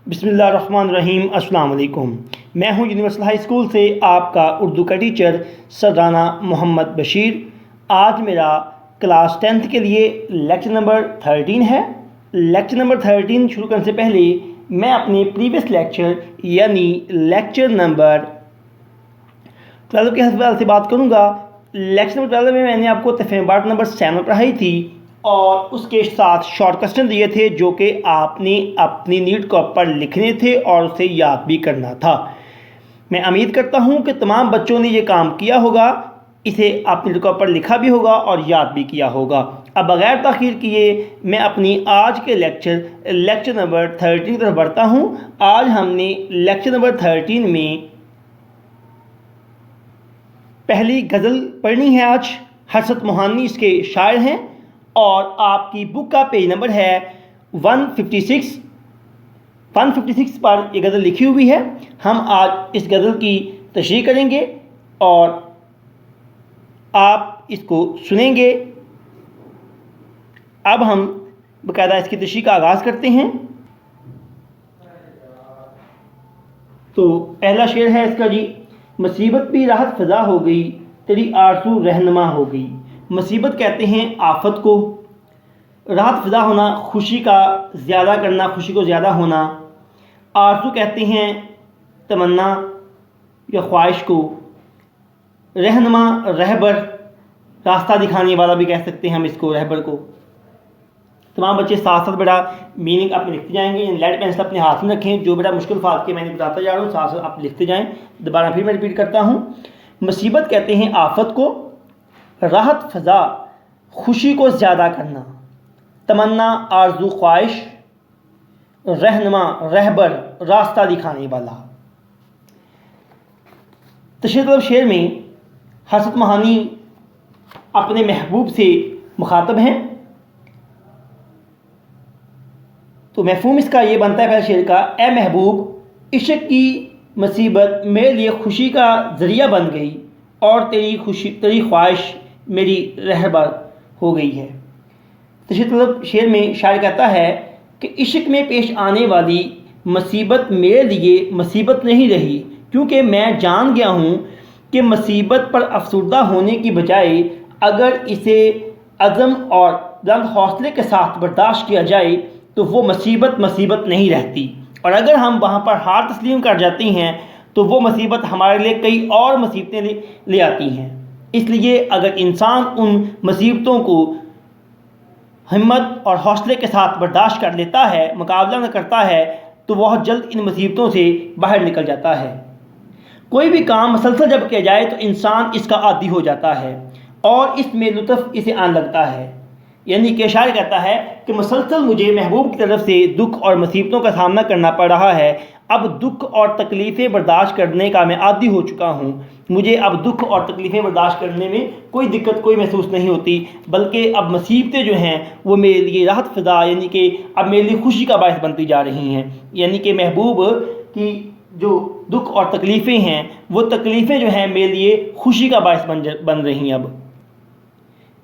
बिस्मिल्लाहिर्रहमानिर्रहीम। अस्सलाम वालेकुम। मैं हूं यूनिवर्सल हाई स्कूल से आपका उर्दू का टीचर सरदाना मोहम्मद बशीर। आज मेरा क्लास 10th के लिए लेक्चर नंबर 13 है। लेक्चर नंबर 13 शुरू करने से पहले मैं अपने प्रीवियस लेक्चर यानी लेक्चर नंबर 12 के हवाले से बात करूंगा। लेक्चर नंबर 12 में मैंने आपको तफहीम इबारत नंबर 7 पढ़ाई थी और उसके साथ शॉर्ट क्वेश्चन दिए थे जो कि आपने अपनी नीट के ऊपर लिखने थे और उसे याद भी करना था। मैं उम्मीद करता हूं कि तमाम बच्चों ने ये काम किया होगा, इसे अपनी नीट के ऊपर लिखा भी होगा और याद भी किया होगा। अब बगैर ताख़ीर किए मैं अपनी आज के लेक्चर नंबर 13 की तरफ बढ़ता हूं। आज हमने लेक्चर नंबर 13 में पहली गज़ल पढ़नी है। आज हसरत मोहानी इसके शायर हैं और आपकी बुक का पेज नंबर है 156 पर ये गज़ल लिखी हुई है। हम आज इस गज़ल की तशरीह करेंगे और आप इसको सुनेंगे। अब हम बाकायदा इसकी तशरीह का आगाज़ करते हैं। तो पहला शेर है इसका जी। मुसीबत भी राहत फ़ज़ा हो गई, तेरी आरज़ू रहनुमा हो गई। मुसीबत कहते हैं आफत को, राहत फ़ज़ा होना खुशी का ज़्यादा करना, खुशी को ज़्यादा होना। आरज़ू कहते हैं तमन्ना या ख्वाहिश को। रहनुमा रहबर, रास्ता दिखाने वाला भी कह सकते हैं हम इसको, रहबर को। तमाम बच्चे साथ साथ बड़ा मीनिंग अपने लिखते जाएंगे। लेड पेंसिल अपने हाथ में रखें। जो बड़ा मुश्किल फात के मैंने बताता जा रहा हूँ साथ साथ आप लिखते जाएँ। दोबारा फिर मैं रिपीट करता हूँ। मुसीबत कहते हैं आफत को, राहत फ़ज़ा खुशी को ज़्यादा करना, तमन्ना आरज़ू ख्वाहिश, रहनुमा रहबर रास्ता दिखाने वाला। तशरीह शेर में हसरत मोहानी अपने महबूब से मुखातब हैं। तो मफ़हूम इसका ये बनता है पहले शेर का, ए महबूब इश्क की मुसीबत मेरे लिए खुशी का ज़रिया बन गई और तेरी ख्वाहिश मेरी रहबर हो गई है। तशरीह शेर में शायर कहता है कि इश्क में पेश आने वाली मुसीबत मेरे लिए मुसीबत नहीं रही, क्योंकि मैं जान गया हूँ कि मुसीबत पर अफसरदा होने की बजाय अगर इसे अज़म और बुलंद हौसले के साथ बर्दाश्त किया जाए तो वो मुसीबत नहीं रहती। और अगर हम वहाँ पर हार तस्लीम कर जाती हैं तो वो मुसीबत हमारे लिए कई और मुसीबतें ले आती हैं। इसलिए अगर इंसान उन मुसीबतों को हिम्मत और हौसले के साथ बर्दाश्त कर लेता है, मुकाबला न करता है, तो वह जल्द इन मुसीबतों से बाहर निकल जाता है। कोई भी काम मसलसल जब किया जाए तो इंसान इसका आदी हो जाता है और इसमें लुत्फ़ इसे आने लगता है। यानी कि शायर कहता है कि मुसलसल मुझे महबूब की तरफ से दुख और मुसीबतों का सामना करना पड़ रहा है। अब दुख और तकलीफ़ें बर्दाश्त करने का मैं आदी हो चुका हूँ। मुझे अब दुख और तकलीफ़ें बर्दाश्त करने में कोई दिक्कत कोई महसूस नहीं होती, बल्कि अब मुसीबतें जो हैं वो मेरे लिए राहत फ़ज़ा यानी कि अब मेरे लिए खुशी का बायस बनती जा रही हैं। यानी कि महबूब की जो दुख और तकलीफ़ें हैं वो तकलीफ़ें जो हैं मेरे लिए खुशी का बायस बन रही हैं। अब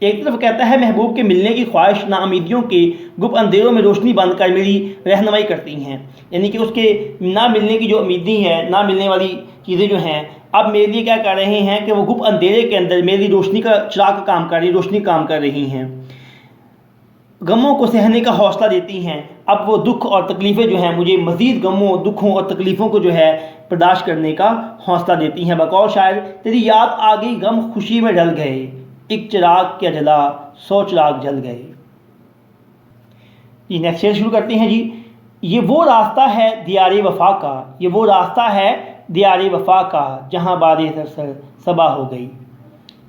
एक तरफ कहता है महबूब के मिलने की ख्वाहिश नाउमीदियों के गुप्त अंधेरों में रोशनी बंद कर मेरी रहनुमाई करती हैं। यानी कि उसके ना मिलने की जो उम्मीदें हैं, ना मिलने वाली चीज़ें जो हैं अब मेरे लिए क्या कर रहे हैं कि वो गुप्त अंधेरे के अंदर मेरी रोशनी का चिराग का काम कर रही, रोशनी काम कर रही हैं। गमों को सहने का हौसला देती हैं। अब वो दुख और तकलीफ़ें जो हैं मुझे मज़ीद गमों, दुखों और तकलीफ़ों को जो है बर्दाश्त करने का हौसला देती हैं। बकौल शायर तेरी याद आ गई गम खुशी में ढल गए, एक चिराग क्या जला 100 चिराग जल गए। ये नेक्स्ट शेर शुरू करते हैं जी। ये वो रास्ता है दियारे वफ़ा का, ये वो रास्ता है दियारे वफ़ा का, जहाँ बादे सरसर सबा हो गई।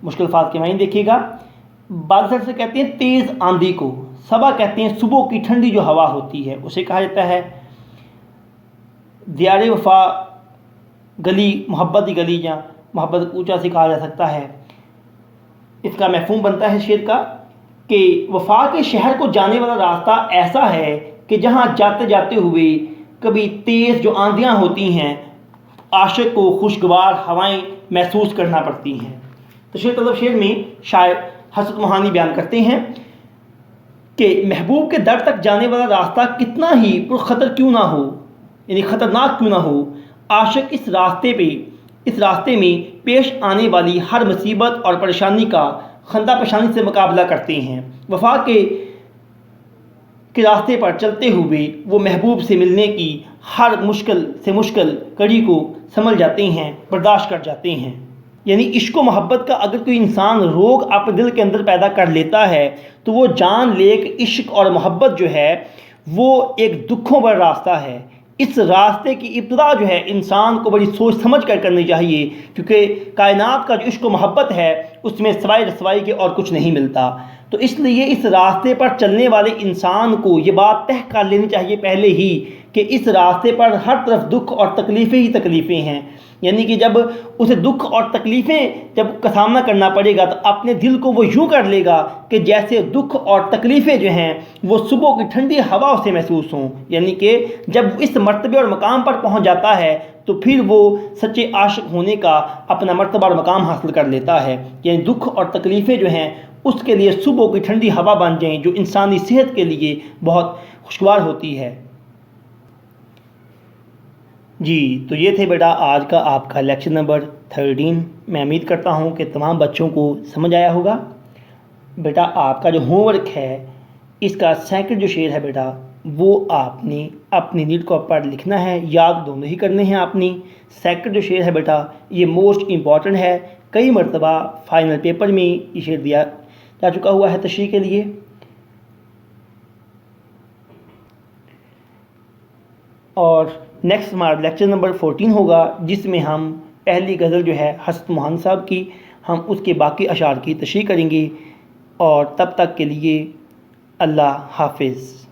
मुश्किल फात के मायने देखिएगा। बादे सरसर कहते हैं तेज़ आंधी को, सबा कहते हैं सुबह की ठंडी जो हवा होती है उसे कहा जाता है। दियारे वफ़ा गली, मोहब्बत की गली या मोहब्बत ऊँचा से कहा जा सकता है। इसका मफ़हूम बनता है शेर का कि वफ़ा के शहर को जाने वाला रास्ता ऐसा है कि जहाँ जाते जाते हुए कभी तेज़ जो आंधियाँ होती हैं आशिक को खुशगवार हवाएं महसूस करना पड़ती हैं। तो शेर में शायर हसरत मोहानी बयान करते हैं कि महबूब के दर तक जाने वाला रास्ता कितना ही पुरखतर क्यों ना हो, یعنی خطرناک کیوں نہ ہو، عاشق اس راستے میں پیش آنے والی ہر مصیبت اور پریشانی کا خندہ پیشانی سے مقابلہ کرتے ہیں۔ وفا کے راستے پر چلتے ہوئے وہ محبوب سے ملنے کی ہر مشکل کڑی کو سمجھ جاتے ہیں، برداشت کر جاتے ہیں۔ یعنی عشق و محبت کا اگر کوئی انسان روگ اپنے دل کے اندر پیدا کر لیتا ہے تو وہ جان لے کہ عشق اور محبت جو ہے وہ ایک دکھوں بھرا راستہ ہے۔ اس راستے کی ابتدا جو ہے انسان کو بڑی سوچ سمجھ کر کرنی چاہیے، کیونکہ کائنات کا جو عشق و محبت ہے اس میں سوائے رسوائی کے اور کچھ نہیں ملتا۔ تو اس لیے اس راستے پر چلنے والے انسان کو یہ بات طے کر لینی چاہیے پہلے ہی کہ اس راستے پر ہر طرف دکھ اور تکلیفیں ہی تکلیفیں ہیں۔ یعنی کہ جب اسے دکھ اور تکلیفیں جب کا سامنا کرنا پڑے گا تو اپنے دل کو وہ یوں کر لے گا کہ جیسے دکھ اور تکلیفیں جو ہیں وہ صبح کی ٹھنڈی ہوا سے محسوس ہوں۔ یعنی کہ جب اس مرتبے اور مقام پر پہنچ جاتا ہے تو پھر وہ سچے عاشق ہونے کا اپنا مرتبہ اور مقام حاصل کر لیتا ہے۔ یعنی دکھ اور تکلیفیں جو ہیں اس کے لیے صبح کی ٹھنڈی ہوا بن جائیں، جو انسانی صحت کے لیے بہت خوشگوار ہوتی ہے۔ جی تو یہ تھے بیٹا آج کا آپ کا لیکچر نمبر 13۔ میں امید کرتا ہوں کہ تمام بچوں کو سمجھ آیا ہوگا۔ بیٹا آپ کا جو ہوم ورک ہے اس کا سیکنڈ جو شعر ہے بیٹا وہ آپ نے اپنی نیڈ کو پر لکھنا ہے، یاد دونوں ہی کرنے ہیں آپ نے۔ سیکنڈ جو شعر ہے بیٹا یہ موسٹ امپورٹنٹ ہے، کئی مرتبہ فائنل پیپر میں یہ شعر دیا جا چکا ہوا ہے تشریح کے لیے۔ اور نیکسٹ ہمارا لیکچر نمبر 14 ہوگا جس میں ہم پہلی غزل جو ہے حسن موہن صاحب کی، ہم اس کے باقی اشعار کی تشریح کریں گے۔ اور تب تک کے لیے اللہ حافظ۔